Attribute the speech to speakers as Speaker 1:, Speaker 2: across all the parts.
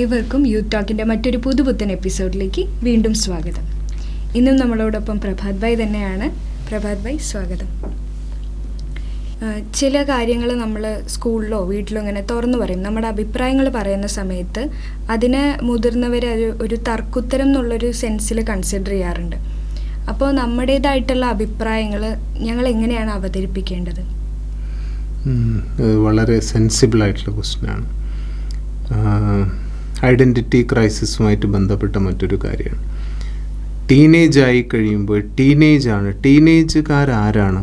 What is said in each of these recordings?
Speaker 1: ഏവർക്കും യൂത്ത് ടോക്കിൻ്റെ മറ്റൊരു പുതുപുത്തൻ എപ്പിസോഡിലേക്ക് വീണ്ടും സ്വാഗതം. ഇന്നും നമ്മളോടൊപ്പം പ്രഭാത് ഭായ് തന്നെയാണ്. പ്രഭാത് ഭായ്, സ്വാഗതം. ചില കാര്യങ്ങൾ നമ്മൾ സ്കൂളിലോ വീട്ടിലോ ഇങ്ങനെ തുറന്നു പറയും, നമ്മുടെ അഭിപ്രായങ്ങൾ പറയുന്ന സമയത്ത് അതിനെ മുതിർന്നവർ ഒരു തർക്കുത്തരം എന്നുള്ളൊരു സെൻസിൽ കൺസിഡർ ചെയ്യാറുണ്ട്. അപ്പോൾ നമ്മുടേതായിട്ടുള്ള അഭിപ്രായങ്ങൾ ഞങ്ങൾ എങ്ങനെയാണ് അവതരിപ്പിക്കേണ്ടത്?
Speaker 2: വളരെ സെൻസിബിൾ ആയിട്ടുള്ള ക്വസ്റ്റ്യനാണ്. ഐഡൻറ്റിറ്റി ക്രൈസിസുമായിട്ട് ബന്ധപ്പെട്ട മറ്റൊരു കാര്യമാണ്. ടീനേജ് ആയി കഴിയുമ്പോൾ ടീനേജുകാരാരാണ്?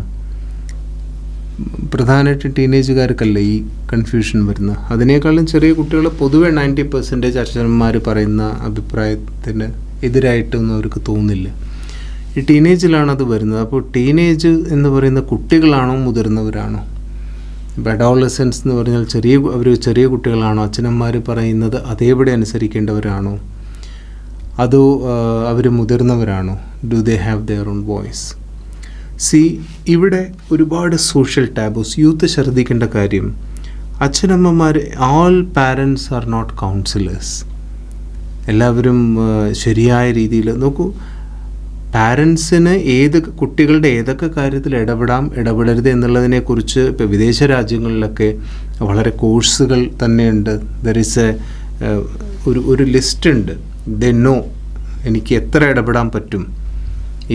Speaker 2: പ്രധാനമായിട്ടും ടീനേജുകാർക്കല്ല ഈ കൺഫ്യൂഷൻ വരുന്നത്. അതിനേക്കാളും ചെറിയ കുട്ടികൾ പൊതുവെ 90% അച്ഛനമ്മമാർ പറയുന്ന അഭിപ്രായത്തിന് എതിരായിട്ടൊന്നും അവർക്ക് തോന്നില്ല. ഈ ടീനേജിലാണ് അത് വരുന്നത്. അപ്പോൾ ടീനേജ് എന്ന് പറയുന്ന കുട്ടികളാണോ മുതിർന്നവരാണോ? ഇപ്പോൾ അഡോളസൻസ് എന്ന് പറഞ്ഞാൽ ചെറിയ കുട്ടികളാണോ? അച്ഛനമ്മമാർ പറയുന്നത് അതേപടി അനുസരിക്കേണ്ടവരാണോ? അതോ അവർ മുതിർന്നവരാണോ? Do they have their own voice? ഇവിടെ ഒരുപാട് സോഷ്യൽ ടാബൂസ്. യൂത്ത് ശ്രദ്ധിക്കേണ്ട കാര്യം, അച്ഛനമ്മമാർ, all parents are not counsellors. എല്ലാവരും ശരിയായ രീതിയിൽ നോക്കൂ. പാരൻസിന് കുട്ടികളുടെ ഏതൊക്കെ കാര്യത്തിൽ ഇടപെടരുത് എന്നുള്ളതിനെക്കുറിച്ച് ഇപ്പോൾ വിദേശ രാജ്യങ്ങളിലൊക്കെ വളരെ കോഴ്സുകൾ തന്നെയുണ്ട്. ദർ ഈസ് ഒരു ലിസ്റ്റ് ഉണ്ട്. ദേ നോ എനിക്ക് എത്ര ഇടപെടാൻ പറ്റും.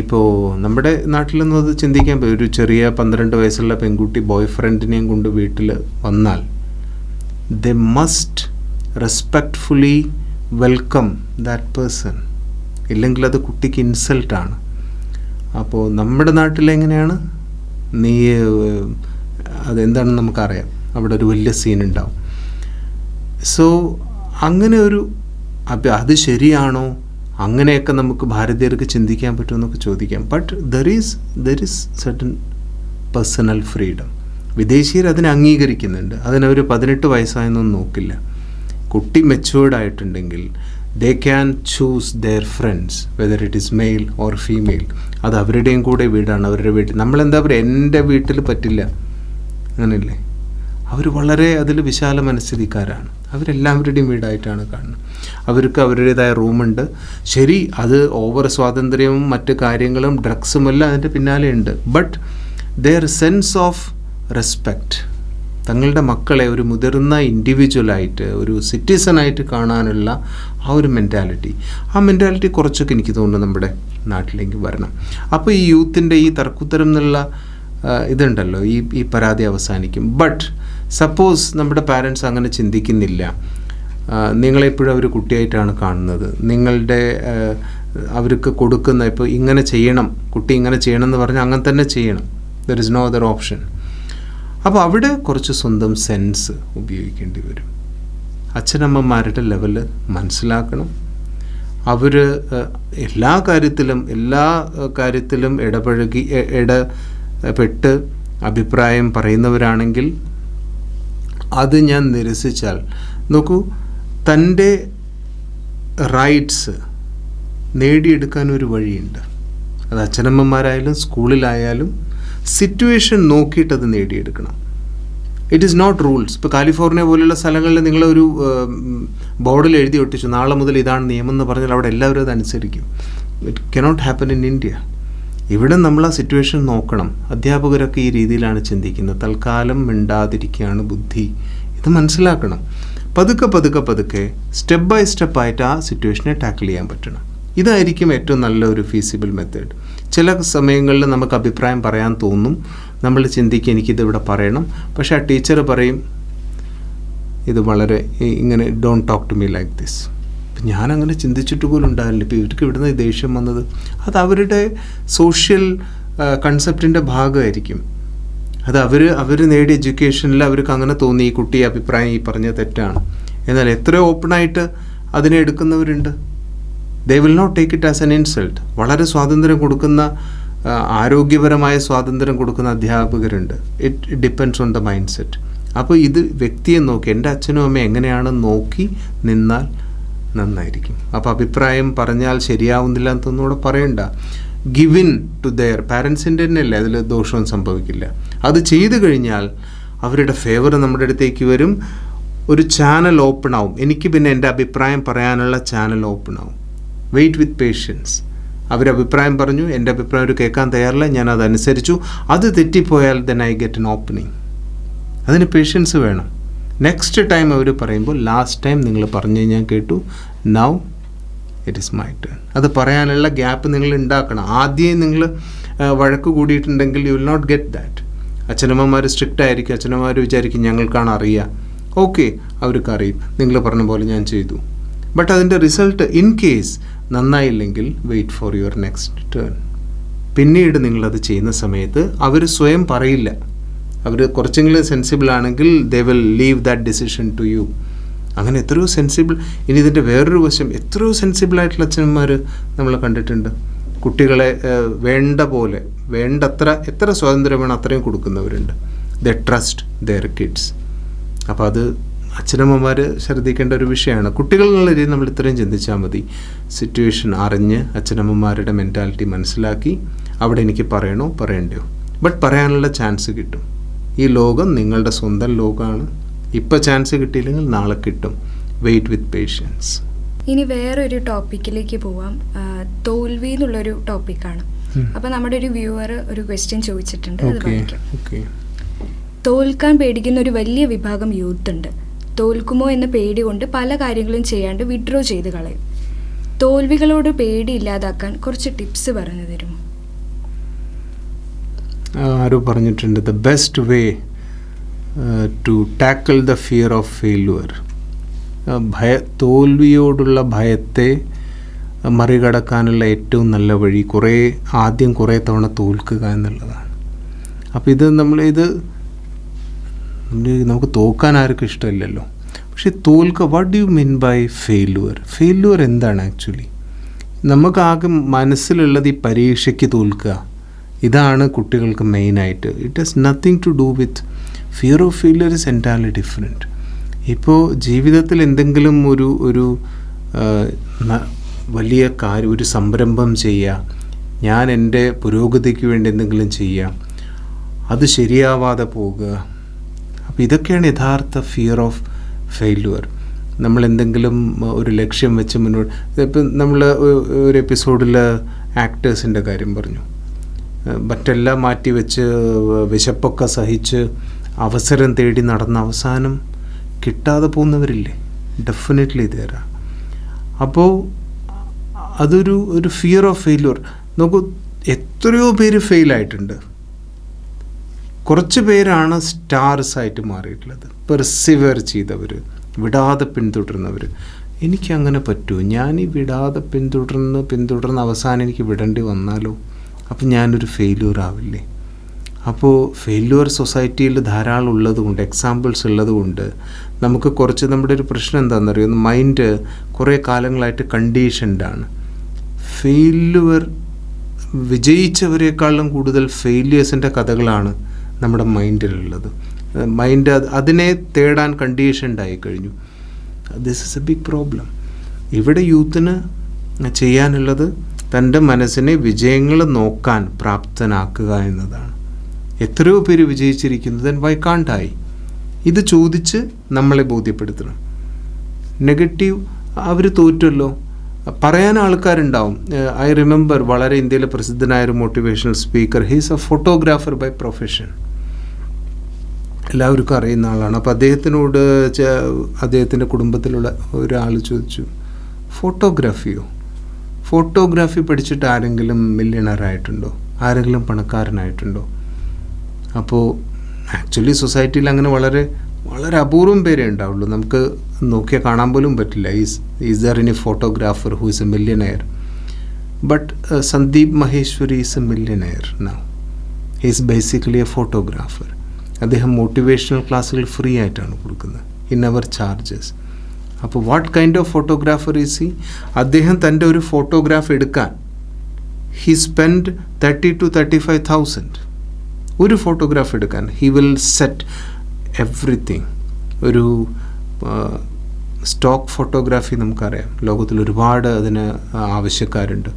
Speaker 2: ഇപ്പോൾ നമ്മുടെ നാട്ടിലൊന്നും അത് ചിന്തിക്കാൻ പറ്റും. ഒരു ചെറിയ 12 വയസ്സുള്ള പെൺകുട്ടി ബോയ് ഫ്രണ്ടിനെയും കൊണ്ട് വീട്ടിൽ വന്നാൽ they must respectfully welcome that person. ഇല്ലെങ്കിൽ അത് കുട്ടിക്ക് ഇൻസൾട്ടാണ്. അപ്പോൾ നമ്മുടെ നാട്ടിലെങ്ങനെയാണ്? അതെന്താണെന്ന് നമുക്കറിയാം. അവിടെ ഒരു വലിയ സീൻ ഉണ്ടാവും. സോ അങ്ങനെ അത് ശരിയാണോ? അങ്ങനെയൊക്കെ നമുക്ക് ഭാരതീയർക്ക് ചിന്തിക്കാൻ പറ്റുമെന്നൊക്കെ ചോദിക്കാം. But there is certain personal freedom. വിദേശീയർ അതിനെ അംഗീകരിക്കുന്നുണ്ട്. അതിനവർ 18 വയസ്സായെന്നൊന്നും നോക്കില്ല. കുട്ടി മെച്ചുവേർഡ് ആയിട്ടുണ്ടെങ്കിൽ they can choose their friends whether it is male or female. അത് അവരുടെയും കൂടെ വീടാണ്, അവരുടെ വീട്ടിൽ. നമ്മളെന്താ പറയുക, എൻ്റെ വീട്ടിൽ പറ്റില്ല അങ്ങനെയല്ലേ? അവർ വളരെ അതിൽ വിശാല മനസ്ഥിതിക്കാരാണ്. അവരെല്ലാവരുടെയും വീടായിട്ടാണ് കാണുന്നത്. അവർക്ക് അവരുടേതായ റൂമുണ്ട്. ശരി, അത് ഓവർ സ്വാതന്ത്ര്യവും മറ്റ് കാര്യങ്ങളും ഡ്രഗ്സും എല്ലാം അതിൻ്റെ പിന്നാലെ ഉണ്ട്. But their sense of respect, തങ്ങളുടെ മക്കളെ ഒരു മുതിർന്ന ഇൻഡിവിജ്വലായിട്ട്, ഒരു സിറ്റിസണായിട്ട് കാണാനുള്ള ആ ഒരു മെൻറ്റാലിറ്റി കുറച്ചൊക്കെ എനിക്ക് തോന്നുന്നു നമ്മുടെ നാട്ടിലേക്ക് വരണം. അപ്പോൾ ഈ യൂത്തിൻ്റെ ഈ തർക്കുത്തരം എന്നുള്ള ഇതുണ്ടല്ലോ, ഈ പരാതി അവസാനിക്കും. ബട്ട് സപ്പോസ് നമ്മുടെ പാരൻസ് അങ്ങനെ ചിന്തിക്കുന്നില്ല, നിങ്ങളെപ്പോഴും അവർ കുട്ടിയായിട്ടാണ് കാണുന്നത്, അവർക്ക് കൊടുക്കുന്ന ഇപ്പോൾ ഇങ്ങനെ ചെയ്യണം, കുട്ടി ഇങ്ങനെ ചെയ്യണം എന്ന് പറഞ്ഞാൽ അങ്ങനെ തന്നെ ചെയ്യണം, there is no other option. അപ്പോൾ അവിടെ കുറച്ച് സ്വന്തം സെൻസ് ഉപയോഗിക്കേണ്ടി വരും. അച്ഛനമ്മമാരുടെ ലെവല് മനസ്സിലാക്കണം. അവർ എല്ലാ കാര്യത്തിലും ഇടപെട്ട് അഭിപ്രായം പറയുന്നവരാണെങ്കിൽ അത് ഞാൻ നിരസിച്ചാൽ, നോക്കൂ, തൻ്റെ റൈറ്റ്സ് നേടിയെടുക്കാനൊരു വഴിയുണ്ട്. അത് അച്ഛനമ്മമാരായാലും സ്കൂളിലായാലും സിറ്റുവേഷൻ നോക്കിയിട്ടത് നേടിയെടുക്കണം. It is not rules. ഇപ്പോൾ കാലിഫോർണിയ പോലുള്ള സ്ഥലങ്ങളിൽ നിങ്ങളൊരു ബോർഡിൽ എഴുതി ഒട്ടിച്ചു, നാളെ മുതൽ ഇതാണ് നിയമം എന്ന് പറഞ്ഞാൽ അവിടെ എല്ലാവരും അത് അനുസരിക്കും. It cannot happen in India. ഇവിടെ നമ്മൾ ആ സിറ്റുവേഷൻ നോക്കണം. അധ്യാപകരൊക്കെ ഈ രീതിയിലാണ് ചിന്തിക്കുന്നത്. തൽക്കാലം മിണ്ടാതിരിക്കുകയാണ് ബുദ്ധി. ഇത് മനസ്സിലാക്കണം. പതുക്കെ സ്റ്റെപ്പ് ബൈ സ്റ്റെപ്പായിട്ട് ആ സിറ്റുവേഷനെ ടാക്കിൾ ചെയ്യാൻ പറ്റണം. ഇതായിരിക്കും ഏറ്റവും നല്ലൊരു ഫീസിബിൾ മെത്തേഡ്. ചില സമയങ്ങളിൽ നമുക്ക് അഭിപ്രായം പറയാൻ തോന്നും. നമ്മൾ ചിന്തിക്കുക എനിക്കിതിവിടെ പറയണം. പക്ഷേ ആ ടീച്ചർ പറയും ഇത് വളരെ ഇങ്ങനെ, don't talk to me like this. ഞാനങ്ങനെ ചിന്തിച്ചിട്ട് പോലും ഉണ്ടാവില്ല. ഇപ്പോൾ ഇവർക്ക് ഇവിടുന്ന് ദേഷ്യം വന്നത് അത് അവരുടെ സോഷ്യൽ കൺസെപ്റ്റിൻ്റെ ഭാഗമായിരിക്കും. അത് അവർ നേടിയ എഡ്യൂക്കേഷനിൽ അവർക്ക് അങ്ങനെ തോന്നി, ഈ കുട്ടി അഭിപ്രായം ഈ പറഞ്ഞ തെറ്റാണ്. എന്നാൽ എത്രയോ ഓപ്പണായിട്ട് അതിനെ എടുക്കുന്നവരുണ്ട്. They will not take it as an insult. വളരെ സ്വാതന്ത്ര്യം കൊടുക്കുന്ന, ആരോഗ്യപരമായ സ്വാതന്ത്ര്യം കൊടുക്കുന്ന അധ്യാപകരുണ്ട്. It depends on the mind set. അപ്പോൾ ഇത് വ്യക്തിയെ നോക്കി, എൻ്റെ അച്ഛനും അമ്മയും എങ്ങനെയാണെന്ന് നോക്കി നിന്നാൽ നന്നായിരിക്കും. അപ്പോൾ അഭിപ്രായം പറഞ്ഞാൽ ശരിയാവുന്നില്ല എന്നൊന്നുകൂടെ പറയണ്ട. ഗിവിൻ ടു ദെയർ പാരൻസിൻ്റെ തന്നെയല്ലേ, അതിൽ ദോഷവും സംഭവിക്കില്ല. അത് ചെയ്തു കഴിഞ്ഞാൽ അവരുടെ ഫേവർ നമ്മുടെ അടുത്തേക്ക് വരും. ഒരു ചാനൽ ഓപ്പൺ ആവും. എനിക്ക് പിന്നെ എൻ്റെ അഭിപ്രായം പറയാനുള്ള ചാനൽ ഓപ്പൺ ആവും. Wait with patience. അവരഭിപ്രായം പറഞ്ഞു, എൻ്റെ അഭിപ്രായം അവർ കേൾക്കാൻ തയ്യാറില്ല, ഞാൻ അതനുസരിച്ചു. അത് തെറ്റിപ്പോയാൽ then I get an opening. അതിന് പേഷ്യൻസ് വേണം. നെക്സ്റ്റ് ടൈം അവർ പറയുമ്പോൾ ലാസ്റ്റ് ടൈം നിങ്ങൾ പറഞ്ഞു ഞാൻ കേട്ടു, now it is my turn. അത് പറയാനുള്ള ഗ്യാപ്പ് നിങ്ങൾ ഉണ്ടാക്കണം. ആദ്യം നിങ്ങൾ വഴക്ക് കൂടിയിട്ടുണ്ടെങ്കിൽ you will not get that. അച്ഛനമ്മമാർ സ്ട്രിക്റ്റ് ആയിരിക്കും. അച്ഛനമ്മമാർ വിചാരിക്കും ഞങ്ങൾക്കാണ് അറിയുക. ഓക്കെ, അവർക്ക് അറിയും, നിങ്ങൾ പറഞ്ഞ പോലെ ഞാൻ ചെയ്തു. ബട്ട് അതിൻ്റെ റിസൾട്ട് ഇൻ കേസ് നന്നായില്ലെങ്കിൽ wait for your next turn. പിന്നീട് നിങ്ങളത് ചെയ്യുന്ന സമയത്ത് അവർ സ്വയം പറയില്ല. അവർ കുറച്ചെങ്കിലും സെൻസിബിൾ ആണെങ്കിൽ they will leave that decision to you. അങ്ങനെ എത്രയോ സെൻസിബിൾ. ഇനി ഇതിൻ്റെ വേറൊരു വശം, എത്രയോ സെൻസിബിളായിട്ടുള്ള അച്ഛന്മാർ നമ്മൾ കണ്ടിട്ടുണ്ട്. കുട്ടികളെ വേണ്ട പോലെ, വേണ്ടത്ര, എത്ര സ്വാതന്ത്ര്യം വേണം അത്രയും കൊടുക്കുന്നവരുണ്ട്. ദേ ട്രസ്റ്റ് ദെയർ കിഡ്സ്. അപ്പോൾ അത് അച്ഛനമ്മമാർ ശ്രദ്ധിക്കേണ്ട ഒരു വിഷയമാണ്. കുട്ടികൾ എന്നുള്ള രീതിയിൽ നമ്മൾ ഇത്രയും ചിന്തിച്ചാൽ മതി. സിറ്റുവേഷൻ അറിഞ്ഞ് അച്ഛനമ്മമാരുടെ മെൻറ്റാലിറ്റി മനസ്സിലാക്കി അവിടെ എനിക്ക് പറയണോ പറയണ്ടയോ, ബട്ട് പറയാനുള്ള ചാൻസ് കിട്ടും. ഈ ലോകം നിങ്ങളുടെ സ്വന്തം ലോകമാണ്. ഇപ്പോൾ ചാൻസ് കിട്ടിയില്ലെങ്കിൽ നാളെ കിട്ടും. Wait with patients.
Speaker 1: ഇനി വേറൊരു ടോപ്പിക്കിലേക്ക് പോവാം. തോൽവി എന്നുള്ളൊരു ടോപ്പിക്കാണ്. അപ്പോൾ നമ്മുടെ ഒരു വ്യൂവർ ഒരു ക്വസ്റ്റ്യൻ ചോദിച്ചിട്ടുണ്ട്, അത് വായിക്കാം. തോൽക്കാൻ പേടിക്കുന്ന ഒരു വലിയ വിഭാഗം യൂത്ത് ഉണ്ട്. തോൽക്കുമോ എന്ന പേടി കൊണ്ട് പല കാര്യങ്ങളും ചെയ്യാണ്ട് വിഡ്രോ ചെയ്ത് കളയും. തോൽവികളോട് പേടി ഇല്ലാതാക്കാൻ കുറച്ച് ടിപ്സ് പറഞ്ഞു തരുമോ?
Speaker 2: ആരോ പറഞ്ഞിട്ടുണ്ട്, the best way to tackle the fear of failure. തോൽവിയോടുള്ള ഭയത്തെ മറികടക്കാനുള്ള ഏറ്റവും നല്ല വഴി ആദ്യം കുറേ തവണ തോൽക്കുക എന്നുള്ളതാണ്. അപ്പോൾ നമുക്ക് തോൽക്കാൻ ആർക്കും ഇഷ്ടമില്ലല്ലോ. പക്ഷെ തോൽക്കുക, what do you mean by failure? Failure എന്താണ് ആക്ച്വലി? നമുക്കാകെ മനസ്സിലുള്ളത് ഈ പരീക്ഷയ്ക്ക് തോൽക്കുക, ഇതാണ് കുട്ടികൾക്ക് മെയിനായിട്ട്. It has nothing to do with fear of failure. Is entirely different. ഇപ്പോൾ ജീവിതത്തിൽ എന്തെങ്കിലും ഒരു വലിയ കാര്യം, ഒരു സംരംഭം ചെയ്യുക, ഞാൻ എൻ്റെ പുരോഗതിക്ക് വേണ്ടി എന്തെങ്കിലും ചെയ്യുക, അത് ശരിയാവാതെ പോകുക. അപ്പോൾ ഇതൊക്കെയാണ് യഥാർത്ഥ ഫിയർ ഓഫ് ഫെയിലുവർ. നമ്മളെന്തെങ്കിലും ഒരു ലക്ഷ്യം വെച്ച് മുന്നോട്ട്, ഇപ്പം നമ്മൾ ഒരു എപ്പിസോഡിൽ ആക്ടേഴ്സിൻ്റെ കാര്യം പറഞ്ഞു. മറ്റെല്ലാം മാറ്റി വെച്ച് വിശപ്പൊക്കെ സഹിച്ച് അവസരം തേടി നടന്ന അവസാനം കിട്ടാതെ പോകുന്നവരില്ലേ? ഡെഫിനറ്റ്ലി തേരാ. അപ്പോൾ അതൊരു ഫിയർ ഓഫ് ഫെയിലുവർ. നോക്കൂ, എത്രയോ പേര് ഫെയിലായിട്ടുണ്ട്. കുറച്ച് പേരാണ് സ്റ്റാർസായിട്ട് മാറിയിട്ടുള്ളത്. പെർസിവർ ചെയ്തവർ, വിടാതെ പിന്തുടർന്നവർ. എനിക്കങ്ങനെ പറ്റുമോ? ഞാൻ ഈ വിടാതെ പിന്തുടർന്ന് അവസാനം എനിക്ക് വിടേണ്ടി വന്നാലോ? അപ്പം ഞാനൊരു ഫെയിലുവർ ആവില്ലേ? അപ്പോൾ ഫെയിലുവർ സൊസൈറ്റിയിൽ ധാരാളം ഉള്ളതുകൊണ്ട്, എക്സാമ്പിൾസ് ഉള്ളതുകൊണ്ട് നമുക്ക് കുറച്ച്, നമ്മുടെ ഒരു പ്രശ്നം എന്താണെന്നറിയോ, മൈൻഡ് കുറേ കാലങ്ങളായിട്ട് കണ്ടീഷൻഡാണ്. ഫെയിലുവർ വിജയിച്ചവരെക്കാളും കൂടുതൽ ഫെയിലിയേഴ്സിൻ്റെ കഥകളാണ് നമ്മുടെ മൈൻഡിലുള്ളത്. മൈൻഡ് അതിനെ തേടാൻ കണ്ടീഷൻഡായി കഴിഞ്ഞു. This is a big problem. ഇവിടെ യൂത്തിന് ചെയ്യാനുള്ളത് തൻ്റെ മനസ്സിനെ വിജയങ്ങൾ നോക്കാൻ പ്രാപ്തനാക്കുക എന്നതാണ്. എത്രയോ പേര് വിജയിച്ചിരിക്കുന്നത്, ദെൻ വൈ കാണ്ട് ഐ? ഇത് ചോദിച്ച് നമ്മളെ ബോധ്യപ്പെടുത്തണം. നെഗറ്റീവ്, അവർ തോറ്റല്ലോ പറയാൻ ആൾക്കാരുണ്ടാവും. ഐ റിമെമ്പർ, വളരെ ഇന്ത്യയിലെ പ്രസിദ്ധനായൊരു motivational speaker, he's a photographer by profession. എല്ലാവർക്കും അറിയുന്ന ആളാണ്. അപ്പോൾ അദ്ദേഹത്തിനോട് അദ്ദേഹത്തിൻ്റെ കുടുംബത്തിലുള്ള ഒരാൾ ചോദിച്ചു, ഫോട്ടോഗ്രാഫി പഠിച്ചിട്ട് ആരെങ്കിലും മില്യണറായിട്ടുണ്ടോ? ആരെങ്കിലും പണക്കാരനായിട്ടുണ്ടോ? അപ്പോൾ ആക്ച്വലി സൊസൈറ്റിയിൽ അങ്ങനെ വളരെ വളരെ അപൂർവം പേരേ ഉണ്ടാവുള്ളൂ. നമുക്ക് നോക്കിയാൽ കാണാൻ പോലും പറ്റില്ല. Is there any photographer who is A millionaire? But Sandeep Maheshwari is A millionaire now. He is basically A photographer. അദ്ദേഹം മോട്ടിവേഷണൽ ക്ലാസ്സുകൾ ഫ്രീ ആയിട്ടാണ് കൊടുക്കുന്നത്, ഇൻ അവർ ചാർജസ്. അപ്പോൾ what kind of photographer is he? അദ്ദേഹം തൻ്റെ ഒരു ഫോട്ടോഗ്രാഫ് എടുക്കാൻ ഹി സ്പെൻഡ് 30,000 to 35,000 ഒരു ഫോട്ടോഗ്രാഫ് എടുക്കാൻ. He will set everything. ഒരു സ്റ്റോക്ക് ഫോട്ടോഗ്രാഫി നമുക്കറിയാം, ലോകത്തിൽ ഒരുപാട് അതിന് ആവശ്യക്കാരുണ്ട്.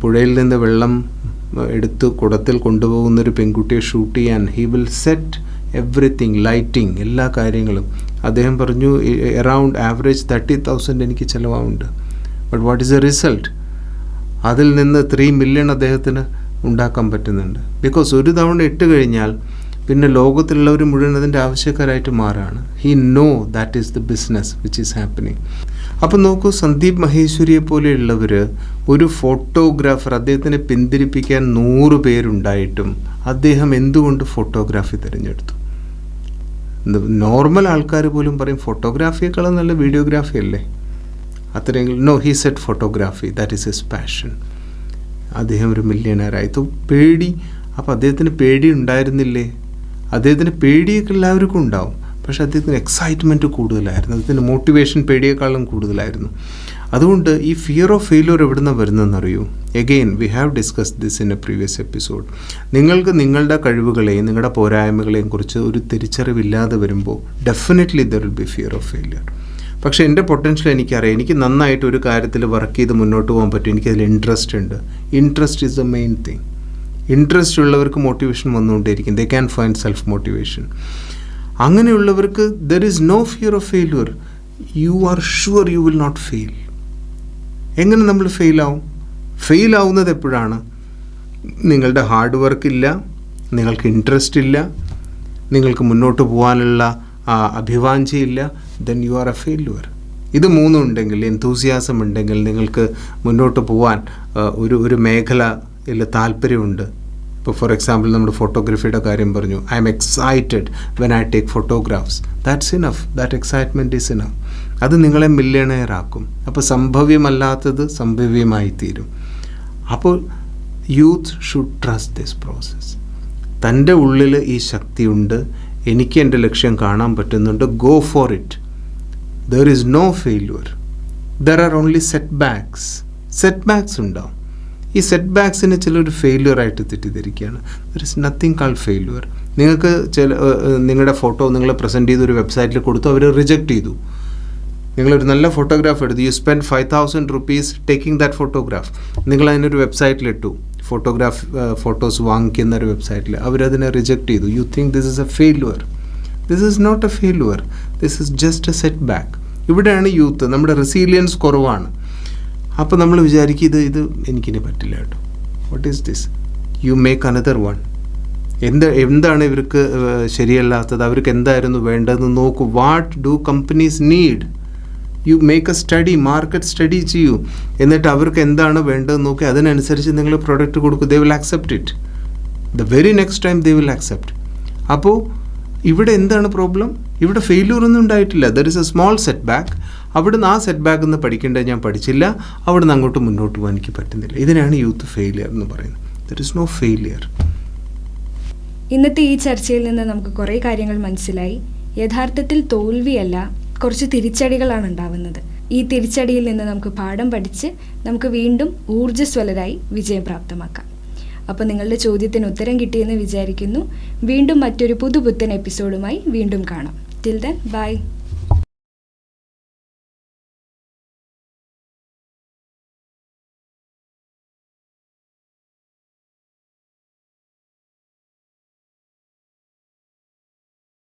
Speaker 2: പുഴയിൽ നിന്ന് വെള്ളം എടുത്ത് കുടത്തിൽ കൊണ്ടുപോകുന്നൊരു പെൺകുട്ടിയെ ഷൂട്ട് ചെയ്യാൻ he will set everything, lighting, എല്ലാ കാര്യങ്ങളും. അദ്ദേഹം പറഞ്ഞു അറൗണ്ട് ആവറേജ് 30,000 എനിക്ക് ചിലവാകുന്നുണ്ട്. But what is the result? അതിൽ നിന്ന് 3 മില്യൺ അദ്ദേഹത്തിന് ഉണ്ടാക്കാൻ പറ്റുന്നുണ്ട്. ബിക്കോസ് ഒരു തവണ ഇട്ട് കഴിഞ്ഞാൽ പിന്നെ ലോകത്തിലുള്ളവർ മുഴുവൻ അതിൻ്റെ ആവശ്യക്കാരായിട്ട് മാറാണ്. He know that is the business which is happening. അപ്പം നോക്കൂ, സന്ദീപ് മഹേശ്വരിയെ പോലെയുള്ളവർ, ഒരു ഫോട്ടോഗ്രാഫർ, അദ്ദേഹത്തിനെ പിന്തിരിപ്പിക്കാൻ 100 പേരുണ്ടായിട്ടും അദ്ദേഹം എന്തുകൊണ്ട് ഫോട്ടോഗ്രാഫി തിരഞ്ഞെടുത്തു? നോർമൽ ആൾക്കാർ പോലും പറയും ഫോട്ടോഗ്രാഫിയേക്കാളും നല്ല വീഡിയോഗ്രാഫി അല്ലേ. അത്രയെങ്കിലും no, he set photography, that is his passion. അദ്ദേഹം ഒരു മില്യണയറായി. പേടി, അപ്പോൾ അദ്ദേഹത്തിന് പേടി ഉണ്ടായിരുന്നില്ലേ? അദ്ദേഹത്തിന് പേടിയൊക്കെ എല്ലാവർക്കും ഉണ്ടാവും, പക്ഷേ അദ്ദേഹത്തിന് എക്സൈറ്റ്മെൻറ്റ് കൂടുതലായിരുന്നു, അദ്ദേഹത്തിൻ്റെ മോട്ടിവേഷൻ പേടിയേക്കാളും കൂടുതലായിരുന്നു. അതുകൊണ്ട് ഈ ഫിയർ ഓഫ് ഫെയിലിയർ എവിടെ നിന്നാണ് വരുന്നതെന്നറിയൂ? Again we have discuss this in a previous episode. നിങ്ങൾക്ക് നിങ്ങളുടെ കഴിവുകളെയും നിങ്ങളുടെ പോരായ്മകളെയും കുറിച്ച് ഒരു തിരിച്ചറിവില്ലാതെ വരുമ്പോൾ definitely there will be fear of failure. പക്ഷേ എൻ്റെ പൊട്ടൻഷ്യൽ എനിക്കറിയാം, എനിക്ക് നന്നായിട്ട് ഒരു കാര്യത്തിൽ വർക്ക് ചെയ്ത് മുന്നോട്ട് പോകാൻ പറ്റും, എനിക്കതിൽ ഇൻട്രസ്റ്റ് ഉണ്ട്. Interest is the main thing. Interest ഉള്ളവർക്ക് മോട്ടിവേഷൻ വന്നുകൊണ്ടേയിരിക്കും. They can find self motivation. അങ്ങനെയുള്ളവർക്ക് there is no fear of failure. You are sure you will not fail. എങ്ങനെ നമ്മൾ ഫെയിലാവും? ഫെയിലാവുന്നത് എപ്പോഴാണ്? നിങ്ങളുടെ ഹാർഡ് വർക്ക് ഇല്ല, നിങ്ങൾക്ക് ഇൻട്രസ്റ്റ് ഇല്ല, നിങ്ങൾക്ക് മുന്നോട്ട് പോകാനുള്ള അഭിവാഞ്ചയില്ല, then you are a failure. ഇത് മൂന്നും ഉണ്ടെങ്കിൽ, എന്തൂസിയാസം ഉണ്ടെങ്കിൽ, നിങ്ങൾക്ക് മുന്നോട്ട് പോകാൻ ഒരു മേഖലയിൽ താല്പര്യമുണ്ട്. ഇപ്പോൾ ഫോർ എക്സാമ്പിൾ നമ്മുടെ ഫോട്ടോഗ്രാഫിയുടെ കാര്യം പറഞ്ഞു. I'm excited when I take photographs. That's enough. That excitement is enough. അത് നിങ്ങളെ മില്യണയർ ആക്കും. അപ്പോൾ സംഭവ്യമല്ലാത്തത് സംഭവ്യമായി തീരും. അപ്പോൾ youth should trust this process. തൻ്റെ ഉള്ളിൽ ഈ ശക്തിയുണ്ട്, എനിക്ക് എൻ്റെ ലക്ഷ്യം കാണാൻ പറ്റുന്നുണ്ട്, go for it. There is no failure. There are only set backs ഉണ്ടാവും. ഈ സെറ്റ് ബാക്സിനെ ചിലൊരു ഫെയിലുവറായിട്ട് തെറ്റിദ്ധരിക്കുകയാണ്. There is nothing called failure. നിങ്ങൾക്ക് നിങ്ങളുടെ ഫോട്ടോ നിങ്ങൾ പ്രസൻറ്റ് ചെയ്തൊരു വെബ്സൈറ്റിൽ കൊടുത്തു, അവർ റിജക്റ്റ് ചെയ്തു. നിങ്ങളൊരു നല്ല ഫോട്ടോഗ്രാഫ് എടുത്തു, you spend 5,000 rupees taking that photograph. നിങ്ങളതിനൊരു വെബ്സൈറ്റിലിട്ടു, ഫോട്ടോസ് വാങ്ങിക്കുന്ന ഒരു വെബ്സൈറ്റിൽ. അവരതിനെ റിജക്റ്റ് ചെയ്തു. You think this is a failure. This is not a failure. This is just a set back. ഇവിടെയാണ് യൂത്ത്, നമ്മുടെ റെസീലിയൻസ് കുറവാണ്. അപ്പോൾ നമ്മൾ വിചാരിക്കും ഇത് എനിക്കിനി പറ്റില്ല കേട്ടോ. What is this? You make another one. എന്താണ് ഇവർക്ക് ശരിയല്ലാത്തത്, അവർക്ക് എന്തായിരുന്നു വേണ്ടതെന്ന് നോക്കൂ. What do companies need? You make A study, market study ചെയ്യൂ. എന്നിട്ട് അവർക്ക് എന്താണ് വേണ്ടതെന്ന് നോക്കി അതിനനുസരിച്ച് നിങ്ങൾ പ്രൊഡക്റ്റ് കൊടുക്കൂ. They will accept it. The very next time they will accept. അപ്പോൾ ഇവിടെ എന്താണ് പ്രോബ്ലം? ഇവിടെ ഫെയിലിയർ ഒന്നും ഉണ്ടായിട്ടില്ല. There is A small set back. അവിടുന്ന് ആ സെറ്റ് ബാക്കിൽ നിന്ന് പഠിക്കേണ്ടത് ഞാൻ പഠിച്ചില്ല, അവിടുന്ന് അങ്ങോട്ട് മുന്നോട്ട് പോകാൻ എനിക്ക് പറ്റുന്നില്ല. ഇതിനാണ് യൂത്ത് ഫെയിലിയർ എന്ന് പറയുന്നത്. There is no failure.
Speaker 1: ഇന്നത്തെ ഈ ചർച്ചയിൽ നിന്ന് നമുക്ക് കുറേ കാര്യങ്ങൾ മനസ്സിലായി. യഥാർത്ഥത്തിൽ തോൽവിയല്ല, കുറച്ച് തിരിച്ചടികളാണ് ഉണ്ടാവുന്നത്. ഈ തിരിച്ചടിയിൽ നിന്ന് നമുക്ക് പാഠം പഠിച്ച് നമുക്ക് വീണ്ടും ഊർജ്ജസ്വലരായി വിജയം പ്രാപ്തമാക്കാം. അപ്പോൾ നിങ്ങളുടെ ചോദ്യത്തിന് ഉത്തരം കിട്ടിയെന്ന് വിചാരിക്കുന്നു. വീണ്ടും മറ്റൊരു പുതുപുത്തൻ എപ്പിസോഡുമായി വീണ്ടും കാണാം. Till then bye.